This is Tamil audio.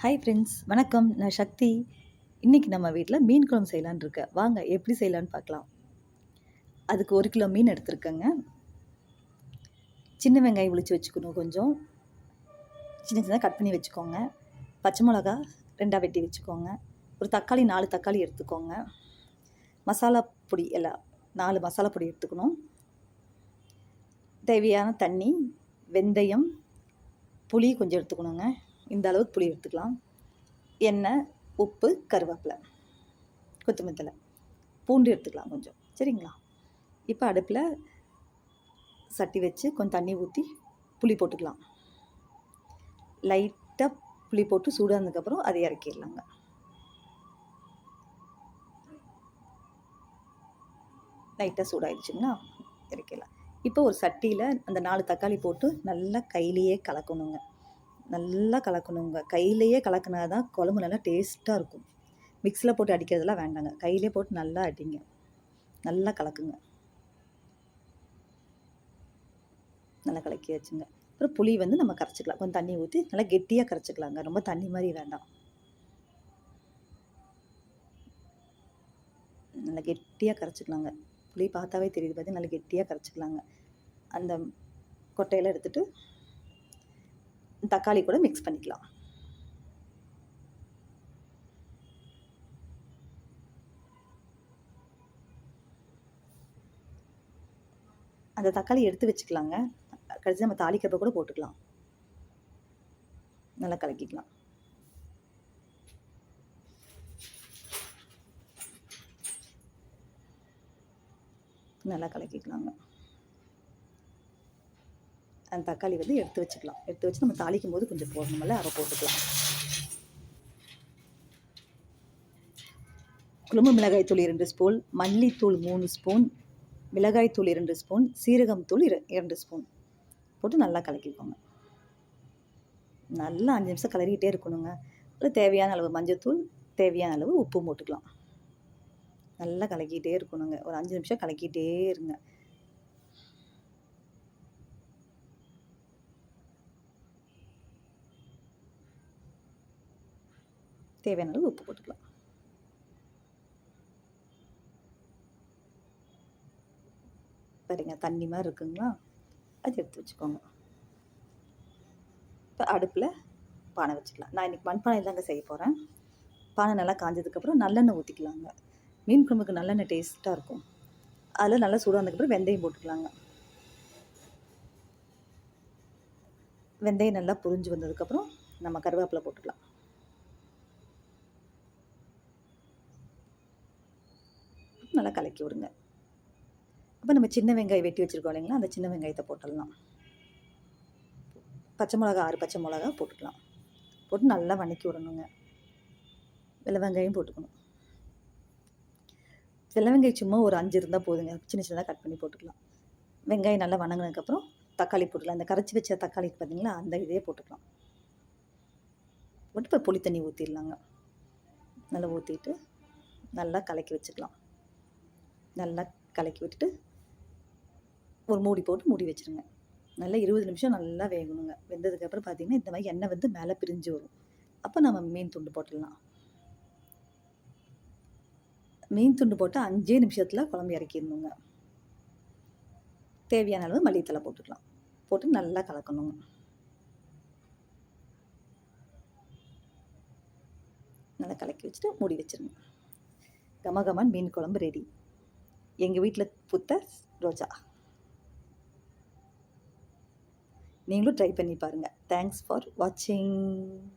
ஹாய் ஃப்ரெண்ட்ஸ், வணக்கம். நான் சக்தி. இன்னைக்கு நம்ம வீட்டில் மீன் குழம்பு செய்யலான்னு இருக்கேன். வாங்க எப்படி செய்யலான்னு பார்க்கலாம். அதுக்கு 1 கிலோ மீன் எடுத்துருக்கேங்க. சின்ன வெங்காயம் உளிச்சு வச்சுக்கணும் கொஞ்சம். சின்ன சின்னதாக கட் பண்ணி வச்சுக்கோங்க. பச்சை மிளகா 2ஆக வெட்டி வச்சுக்கோங்க. ஒரு தக்காளி 4 தக்காளி எடுத்துக்கோங்க. மசாலா பொடி எல்லாம் 4 மசாலா பொடி எடுத்துக்கணும். தேவையான தண்ணி, வெந்தயம், புளி கொஞ்சம் எடுத்துக்கணுங்க. இந்த அளவுக்கு புளி எடுத்துக்கலாம். எண்ணெய், உப்பு, கருவேப்பிலை, கொத்தமல்லி தழை, பூண்டு எடுத்துக்கலாம் கொஞ்சம். சரிங்களா? இப்போ அடுப்பில் சட்டி வச்சு கொஞ்சம் தண்ணி ஊற்றி புளி போட்டுக்கலாம். லைட்டாக புளி போட்டு சூடானதுக்கப்புறம் அதை இறக்கிடலாங்க. லைட்டாக சூடாயிடுச்சுங்களா, இறக்கிடலாம். இப்போ ஒரு சட்டியில் அந்த 4 தக்காளி போட்டு நல்லா கையிலேயே கலக்கணுங்க. நல்லா கலக்கணுங்க. கையிலேயே கலக்கினா தான் குழம்பு நல்லா டேஸ்ட்டாக இருக்கும். மிக்ஸியில் போட்டு அடிக்கிறதெல்லாம் வேண்டாங்க. கையிலே போட்டு நல்லா அடிங்க. நல்லா கலக்குங்க. நல்லா கலக்கி வச்சுங்க. அப்புறம் புளி நம்ம கரைச்சிக்கலாம். கொஞ்சம் தண்ணி ஊற்றி நல்லா கெட்டியாக கரைச்சிக்கலாங்க. ரொம்ப தண்ணி மாதிரி வேண்டாம். நல்லா கெட்டியாக கரைச்சிக்கலாங்க. புளி பார்த்தாவே தெரியுது, பார்த்து நல்லா கெட்டியாக கரைச்சிக்கலாங்க. அந்த கொட்டையெல்லாம் எடுத்துகிட்டு தக்காளி கூட மிக்ஸ் பண்ணிக்கலாம். அந்த தக்காளி எடுத்து வச்சுக்கலாங்க. கடைசி நம்ம தாளிக்கிறப்ப கூட போட்டுக்கலாம். நல்லா கலக்கிக்கலாம். நல்லா கலக்கிக்கலாங்க. அந்த தக்காளி எடுத்து வச்சுக்கலாம். எடுத்து வச்சு நம்ம தாளிக்கும் போது கொஞ்சம் போடணுமில்ல, அதை போட்டுக்கலாம். குழம்பு மிளகாய் தூள் 2 ஸ்பூன், மல்லித்தூள் 3 ஸ்பூன், மிளகாய் தூள் 2 ஸ்பூன், சீரகம் தூள் 2 ஸ்பூன் போட்டு நல்லா கலக்கிக்கோங்க. நல்லா 5 நிமிஷம் கலரிக்கிட்டே இருக்கணுங்க. அப்புறம் தேவையான அளவு மஞ்சத்தூள், தேவையான அளவு உப்பும் போட்டுக்கலாம். நல்லா கலக்கிட்டே இருக்கணுங்க. ஒரு 5 நிமிஷம் கலக்கிட்டே இருங்க. தேவையான அளவு உப்பு போட்டுக்கலாம். சரிங்க, தண்ணி மாதிரி இருக்குங்களா, அது எடுத்து வச்சுக்கோங்க. இப்போ அடுப்பில் பானை வச்சுக்கலாம். நான் இன்றைக்கி மண்பானையில் தாங்க செய்ய போகிறேன். பானை நல்லா காஞ்சதுக்கப்புறம் நல்லெண்ணெய் ஊற்றிக்கலாங்க. மீன் குழம்புக்கு நல்லெண்ணெய் டேஸ்ட்டாக இருக்கும். அதில் நல்லா சூடானதுக்கப்புறம் வெந்தயம் போட்டுக்கலாங்க. வெந்தயம் நல்லா புரிஞ்சு வந்ததுக்கப்புறம் நம்ம கருவேப்பிலை போட்டுக்கலாம். நல்லா கலக்கி விடுங்க. அப்போ நம்ம சின்ன வெங்காயம் வெட்டி வச்சுருக்கோம் இல்லைங்களா, அந்த சின்ன வெங்காயத்தை போட்டுடலாம். பச்சை மிளகா 6 பச்சை மிளகா போட்டுக்கலாம். போட்டு நல்லா வதக்கி விடணுங்க. வெள்ளை வெங்காயம் போட்டுக்கணும். வெள்ளை வெங்காயம் சும்மா ஒரு 5 இருந்தால் போதுங்க. சின்ன சின்னதாக கட் பண்ணி போட்டுக்கலாம். வெங்காயம் நல்லா வதங்கினதுக்கப்புறம் தக்காளி போட்டுக்கலாம். இந்த கரைச்சி வச்ச தக்காளி பார்த்தீங்களா, அந்த இதே போட்டுக்கலாம். போட்டு இப்போ புளி தண்ணி ஊற்றிடலாங்க. நல்லா ஊற்றிட்டு நல்லா கலக்கி வச்சுக்கலாம். நல்லா கலக்கி விட்டுட்டு ஒரு மூடி போட்டு மூடி வச்சுருங்க. நல்லா 20 நிமிஷம் நல்லா வேகணுங்க. வெந்ததுக்கப்புறம் பார்த்தீங்கன்னா இந்த மாதிரி எண்ணெய் மேலே பிரிஞ்சு வரும். அப்போ நம்ம மீன் துண்டு போட்டுடலாம். மீன் துண்டு போட்டு 5 நிமிஷத்தில் குழம்பு இறக்கிடணுங்க. தேவையான அளவு மல்லித்தழை போட்டுக்கலாம். போட்டு நல்லா கலக்கணுங்க. நல்லா கலக்கி வச்சுட்டு மூடி வச்சுருங்க. கமகமான் மீன் குழம்பு ரெடி. எங்கள் வீட்டில் பூத்த ரோஜா. நீங்களும் ட்ரை பண்ணி பாருங்கள். தேங்க்ஸ் ஃபார் வாட்சிங்.